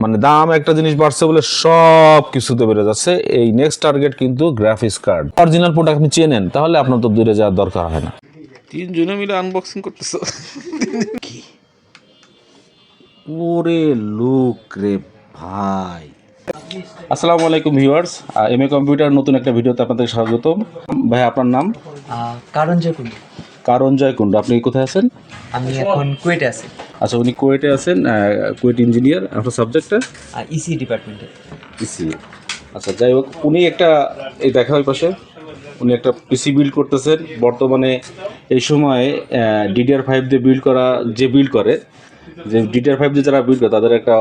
মানে দাম একটা জিনিস বাড়ছে বলে সব কিছুতে বেড়ে যাচ্ছে। এই নেক্সট টার্গেট কিন্তু গ্রাফিক্স কার্ড। অরিজিনাল প্রোডাক্ট আপনি চেনেন, তাহলে আপনার তো দূরে যাওয়ার দরকার হয় না। তিনজনে মিলে আনবক্সিং করতেছ কি? ওরে লোক রে ভাই। আসসালামু আলাইকুম ভিউয়ার্স, এম এ কম্পিউটার নতুন একটা ভিডিওতে আপনাদের স্বাগতম। ভাই আপনার নাম? কারণ জয়কুন্ড। কারণ জয়কুণ্ড। আপনি কোথায় আছেন? আমি এখন কুয়েটে আছি। আচ্ছা, উনি কুয়েটে আছেন, কুয়েট ইঞ্জিনিয়ার। আপনার সাবজেক্টটা? ইসি ডিপার্টমেন্টে। পিসি। আচ্ছা, যাই হোক, উনি একটা এই দেখা হয় পাশে উনি একটা পিসি বিল্ড করতেছেন বর্তমানে। এই সময়ে DDR5 দিয়ে বিল্ড করা, যে বিল্ড করে, যে DDR5 দিয়ে যারা বিল্ড করে তাদের একটা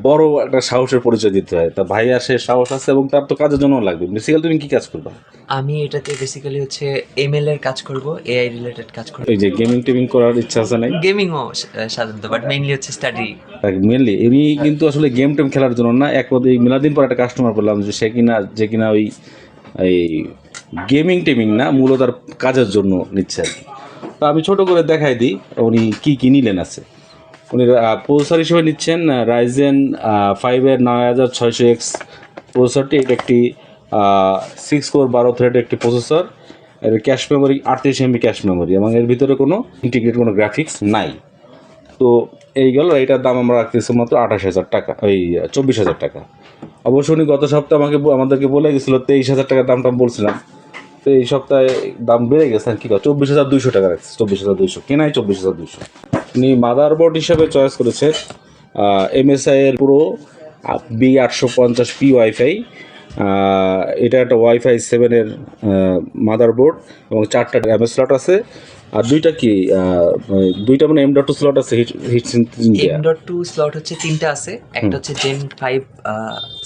বড় একটা সাহসের পরিচয় দিতে হয়। তা ভাই আসে, সাহস আছে এবং তার তো কাজের জন্য লাগবে। বেসিক্যালি তুমি কি কাজ করবা? আমি এটাতে বেসিক্যালি হচ্ছে এমএল এর কাজ করব, এআই রিলেটেড কাজ করব। এই যে গেমিং টেমিং করার ইচ্ছা আছে নাই? গেমিংও সাধারণত, বাট মেইনলি হচ্ছে স্টাডি। মেনলি এমনি কিন্তু আসলে গেম টেম খেলার জন্য না। এক পদে মেলাদিন পর একটা কাস্টমার পেলাম যে যে কিনা ওই এই গেমিং টেমিং না, মূলত তার কাজের জন্য নিচ্ছে আর কি। তো আমি ছোট করে দেখাই দিই উনি কি নিলেন আছে। উনি প্রসেসর হিসেবে নিচ্ছেন রাইজেন 5-এর 9600X প্রসেসরটি। এটা একটি 6 কোর 12 থ্রেড একটি প্রসেসর। এর cache memory 38 MB cache memory এবং এর ভিতরে কোনো ইন্টিগ্রেট কোনো গ্রাফিক্স নাই। তো এই গেল, এটার দাম আমরা রাখতেছি মাত্র 28,000 টাকা, ওই 24,000 টাকা। অবশ্য উনি গত সপ্তাহে আমাদেরকে বলে গেছিলো 23,000 টাকার দামটা বলছিলাম। তো এই সপ্তাহে দাম বেড়ে গেছে, কি 24,200 টাকা রাখছে। 24,200 কেনাই 24,200। উনি মাদারবোর্ড হিসাবে চয়েস করেছে MSI এর পুরো B850P ওয়াইফাই। এটা একটা ওয়াইফাই 7-এর মাদারবোর্ড এবং 4টা র্যাম স্লট আছে। আর দুইটা মানে M.2 স্লট আছে। M.2 স্লট হচ্ছে 3টা আছে, একটা হচ্ছে Gen 5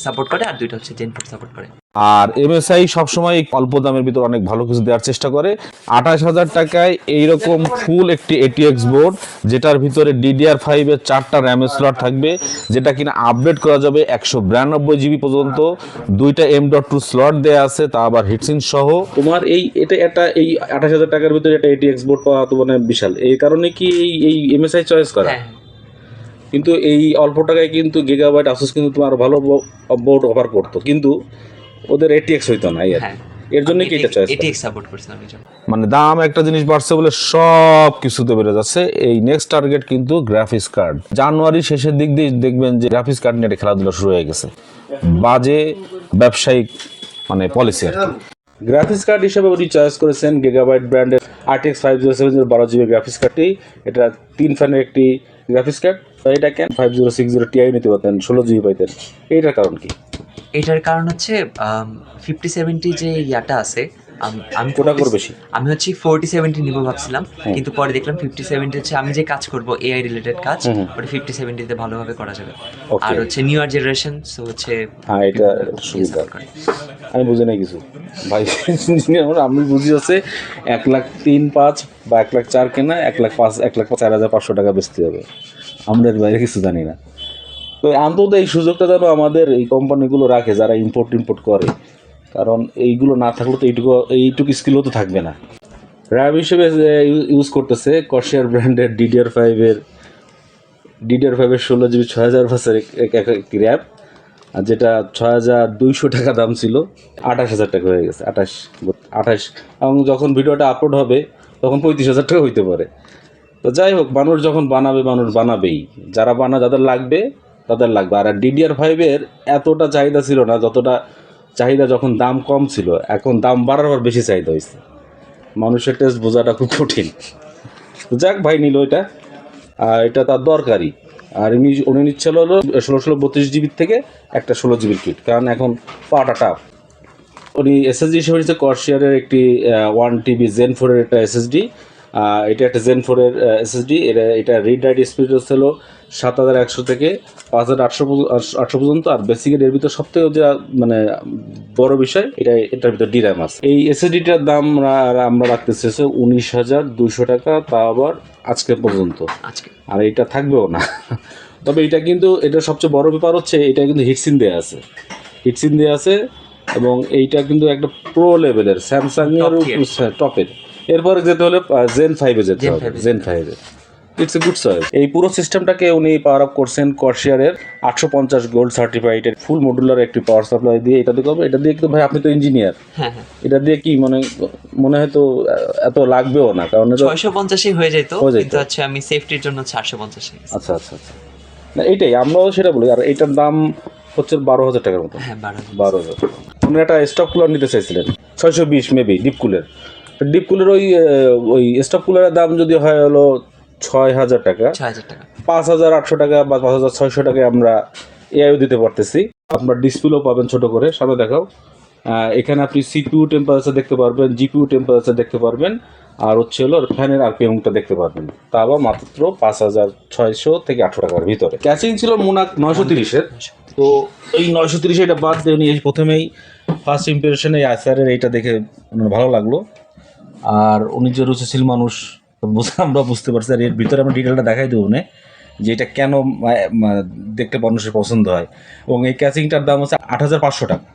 সাপোর্ট করে আর দুইটা হচ্ছে Gen 4 সাপোর্ট করে। আর MSI সবসময় অল্প দামের ভিতর অনেক ভালো কিছু দেওয়ার চেষ্টা করে। 28,000 টাকায় এইরকম ফুল একটি ATX বোর্ড, যেটার ভিতরে DDR5 এর 4টা র্যাম স্লট থাকবে, যেটা কিনা আপডেট করা যাবে 192 GB পর্যন্ত। দুইটা M.2 স্লট দেওয়া আছে, তা আবার হিটসিং সহ। তোমার এটা এই 28,000 টাকার ভিতরে একটা ATX বোর্ড পাওয়া তো মানে বিশাল। এই কারণে কি এই MSI চয়েস করা। কিন্তু এই অল্প টাকায় কিন্তু গিগাবাইট আসুস কিন্তু তোমার ভালো বোর্ড অফার করতো, কিন্তু ওদের ATX হইতো না। এর জন্য কি এটা চয়েস? ATX সাপোর্ট করছিলাম। মানে দাম একটা জিনিস বাড়ছে বলে সব কিছুতে বেড়ে যাচ্ছে। এই নেক্সট টার্গেট কিন্তু গ্রাফিক্স কার্ড। জানুয়ারি শেষের দিক দিয়ে দেখবেন যে গ্রাফিক্স কার্ড নিয়ে খেলাধুলা শুরু হয়ে গেছে। বাজে ব্যবসায়িক মানে পলিসি আর কি। গ্রাফিক্স কার্ড হিসেবে উনি চয়েস করেছেন গিগাবাইট ব্র্যান্ডের RTX 507 12 GB গ্রাফিক্স কার্ডটি। এটা 3 ফ্যানের একটি গ্রাফিক্স কার্ড। এটা কেন 5060 Ti নিতে পারতেন, 16 GB পাইতেন। এইটার কারণ কি? এটার কারণ হচ্ছে 5070 যে ইয়াটা আছে, আমি বেশি আমি হচ্ছে 4070 নিব ভাবছিলাম, কিন্তু পরে দেখলাম 5070 হচ্ছে আমি যে কাজ করব এআই রিলেটেড কাজ, ওটা 5070 তে ভালোভাবে করা যাবে। আর হচ্ছে নিউয়ার জেনারেশন, সো হচ্ছে এটা সুবিধা। আমি বুঝি নাই কিছু ভাই। আমি বুঝি হচ্ছে 1,03,500 বা 1,04,000 কেনা, 1,04,500 টাকা বেচতে হবে। আমরা এর বাইরে কিছু জানি না। তো অন্তত এই সুযোগটা যেন আমাদের এই কোম্পানিগুলো রাখে যারা ইম্পোর্ট করে, কারণ এইগুলো না থাকলে তো এইটুকু স্কিলও তো থাকবে না। র্যাম হিসেবে ইউজ করতেছে কর্সার ব্র্যান্ডের DDR5-এর 16 GB 6,000 ভার্সের একটি র্যাম, আর যেটা 6,200 টাকা দাম ছিল 28,000 টাকা হয়ে গেছে। 28 এবং যখন ভিডিওটা আপলোড হবে তখন 35,000 টাকা হইতে পারে। তো যাই হোক, মানুষ যখন মানুষ বানাবেই। যাদের লাগবে তাদের লাগবে। আর DDR5-এর এতটা চাহিদা ছিল না যতটা চাহিদা যখন দাম কম ছিল। এখন দাম বাড়ার পর বেশি চাহিদা হয়েছে। মানুষের টেস্ট বোঝাটা খুব কঠিন। তো যাক, ভাই নিল এটা, আর এটা তার দরকারি। আর উনি নিচ্ছে হলো 1632 GB থেকে একটা 16 GB কিট, কারণ এখন পাওয়াটা টাফ। উনি SSD হিসেবে নিচ্ছে কর্সারের একটি 1 TB Zen 4-এর একটা SSD। এটা একটা Zen 4-এর SSD। এটা রিড রাইট স্পিড হচ্ছিল 7,100 থেকে 5,800 পর্যন্ত। আর বেসিক্যালি এর ভিতরে সব থেকে যে মানে বড় বিষয়, এটার ভিতরে DRAM আছে। এই SSDটার দাম আমরা রাখতেছি 19,200 টাকা, তা আবার আজকে পর্যন্ত। আর এটা থাকবেও না। তবে এটা সবচেয়ে বড় ব্যাপার হচ্ছে এটা কিন্তু হিটসিন দেওয়া আছে এবং এইটা কিন্তু একটা প্রো লেভেলের স্যামসাং এর টপের। এরপরে যেতে হলে Zen 5-এ যেতে হবে। Zen 5-এ ইটস এ গুড সার্ভিস। এই পুরো সিস্টেমটাকে উনি পাওয়ার আপ করছেন কর্সিয়ারের 850 গোল্ড সার্টিফাইডের ফুল মডুলার একটি পাওয়ার সাপ্লাই দিয়ে। এটা দিয়ে করবে, এটা দিয়ে কিন্তু ভাই আপনি তো ইঞ্জিনিয়ার, হ্যাঁ হ্যাঁ এটা দিয়ে কি মনে হয় তো এত লাগবেও না, কারণ এটা 650 হয়ে যেত, হয়ে যেত। কিন্তু হচ্ছে আমি সেফটির জন্য 450। আচ্ছা আচ্ছা আচ্ছা, না এইটাই আমরাও সেটা বলি। আর এইটার দাম হচ্ছে 12,000 টাকার মতো। হ্যাঁ 12,000। 12,000। উনি একটা স্টপ কুলার নিতে চাইছিলেন 620 মেবি ডিপ কুলের। ডিপ কুলের ওই স্টপ কুলারের দাম যদি হয় হলো 6,000 টাকা, 6,000 টাকা। 5,800 টাকা বা 5,600 টাকায় আমরা এআইও দিতে পারতেছি। আপনার ডিসপ্লেও পাবেন ছোট করে, সামনে দেখাও। এখানে আপনি সিপিইউ টেম্পারেচার দেখতে পারবেন, জিপিইউ টেম্পারেচার দেখতে পারবেন, আর হচ্ছে হলো ফ্যানের আরপিএমটা দেখতে পারবেন। তা আবার মাত্র 5,600 থেকে 800 টাকার ভিতরে। ক্যাচিং ছিল মোনাক 930-এর। তো এই 930 এটা বাদ দিয়ে উনি প্রথমেই ফার্স্ট ইমপ্রেশনে আইসারের এইটা দেখে ওনার ভালো লাগলো। আর উনি যে রুচিশীল মানুষ আমরা বুঝতে পারছি। আর এর ভিতরে আমরা ডিটেলটা দেখাই দেবো না যে এটা কেন দেখতে মানুষের পছন্দ হয়। এবং এই ক্যাচিংটার দাম হচ্ছে 8,500 টাকা।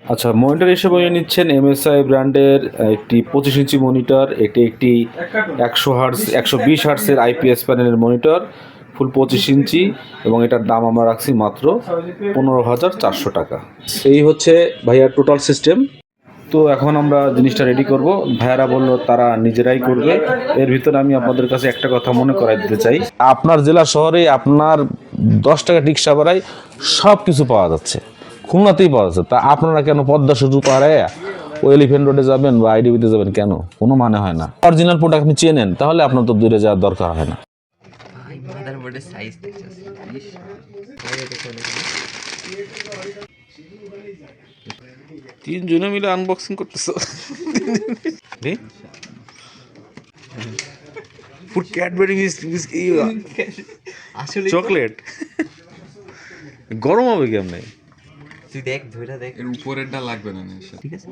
আচ্ছা, মনিটর হিসেবে নিচ্ছেন এমএসআই ব্র্যান্ডের একটি 25 ইঞ্চি মনিটর। এটি একটি 100 হার্টজ 120 হার্টসের আইপিএস প্যানেলের মনিটর, ফুল 25 ইঞ্চি, এবং এটার দাম আমরা রাখছি মাত্র 15,400 টাকা। এই হচ্ছে ভাইয়ার টোটাল সিস্টেম। তো এখন আমরা জিনিসটা রেডি করব। ভাইয়ারা বলল তারা নিজেরাই করবে। এর ভিতরে আমি আপনাদের কাছে একটা কথা মনে করাই দিতে চাই, আপনার জেলা শহরে আপনার 10 টাকা রিক্সা ভাড়ায় সব কিছু পাওয়া যাচ্ছে, খুলনাতেই পাওয়া যাচ্ছে। তা আপনারা কেন পদ্মা সেতু পাড়ায় ওই এলিফেন্ট রোডে যাবেন বা আইডিবিতে যাবেন? কেন? কোনো মানে হয় না। অরিজিনাল প্রোডাক্ট আপনি চেনেন, তাহলে আপনার তো দূরে যাওয়ার দরকার হয় না। ভাই মাদারবোর্ডের সাইজ দেখছিস? তিনজনে মিলে আনবক্সিং করতেছ? ফুড ক্যাডবেরি আসলে চকলেট গরম হবে কেমনে? তুই দেখ, ধরে দেখ। এর উপরেরটা লাগবে না। ঠিক আছে,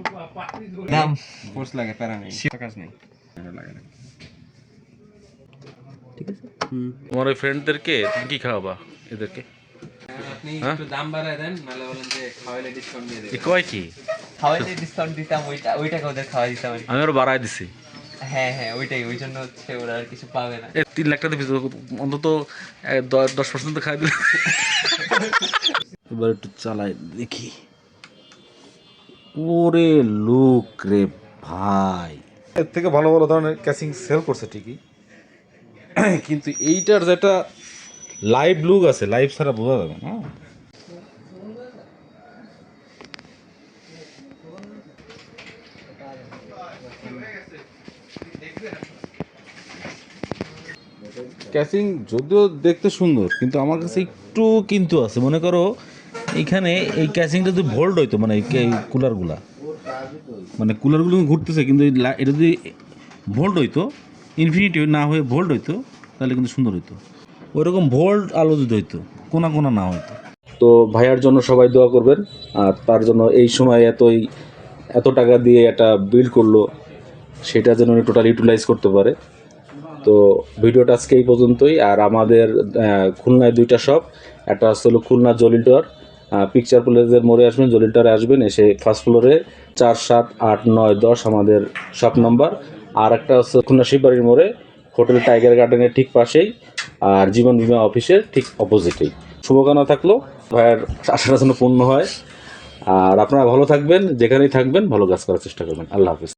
দাম ফোর্স লাগে, প্যারা নেই, কাজ নেই, লাগে না। ঠিক আছে। তোমার ওই ফ্রেন্ডদেরকে তুমি কি খাওয়াবা এদেরকে? আপনি একটু দাম বাড়ায় দেন, নাহলে বলেন যে খাওয়াইলে ডিসকাউন্ট দিয়ে দেবেন। কয় কি খাওয়াইলে ডিসকাউন্ট দিতাম, ওইটাকে ওদের খাওয়াই দিতাম আর কি। আমি আরো বাড়াই দিছি। হ্যাঁ হ্যাঁ, ওইটাই, ওই জন্য হচ্ছে ওরা আর কিছু পাবে না। 3 লাখ টাকা দিবি, অন্তত 10% খাই দিলে। এবার একটু চালাই দেখি। ওরে লোক রে ভাই, এর থেকে ভালো ভালো ধরনের ক্যাচিং সেল করছে ঠিকই, কিন্তু এইটার যেটা লাইভ লুক আছে, লাইভ ছাড়া বোঝা যাবে না। ক্যাচিং যদিও দেখতে সুন্দর, কিন্তু আমার কাছে একটু কিন্তু আছে। মনে করো এইখানে এই ক্যাচিংটা যদি ভোল্ট হইতো, মানে এই কুলারগুলো ঘুরতেছে, কিন্তু এটা যদি ভোল্ট হইতো, ইনফিনিটি না হয়ে ভোল্ট হইতো, তাহলে কিন্তু সুন্দর হইতো। ওইরকম ভোল্ট আলো যদি হইতো, কোনা কোনা না হইতো। তো ভাইয়ার জন্য সবাই দোয়া করবেন। আর তার জন্য এই সময় এত টাকা দিয়ে একটা বিল্ড করলো, সেটা যেন উনি টোটাল ইউটিলাইজ করতে পারে। তো ভিডিওটা আজকে এই পর্যন্তই। আর আমাদের খুলনায় 2টা শপ, একটা হলো খুলনা জলিল টাওয়ার, পিকচার প্লেসের মোড়ে আসবেন, জলিল টাওয়ারে আসবেন, এসে ফার্স্ট ফ্লোরে 4, 7, 8, 9, 10 আমাদের শপ নাম্বার। আর একটা হচ্ছে খুলনা শিববাড়ির মোড়ে হোটেল টাইগার গার্ডেনের ঠিক পাশেই, আর জীবন বীমা অফিসের ঠিক অপোজিটেই। শুভকামনা থাকলো ভাইয়ের আশাটা যেন পূর্ণ হয়। আর আপনারা ভালো থাকবেন, যেখানেই থাকবেন ভালো কাজ করার চেষ্টা করবেন। আল্লাহ হাফিজ।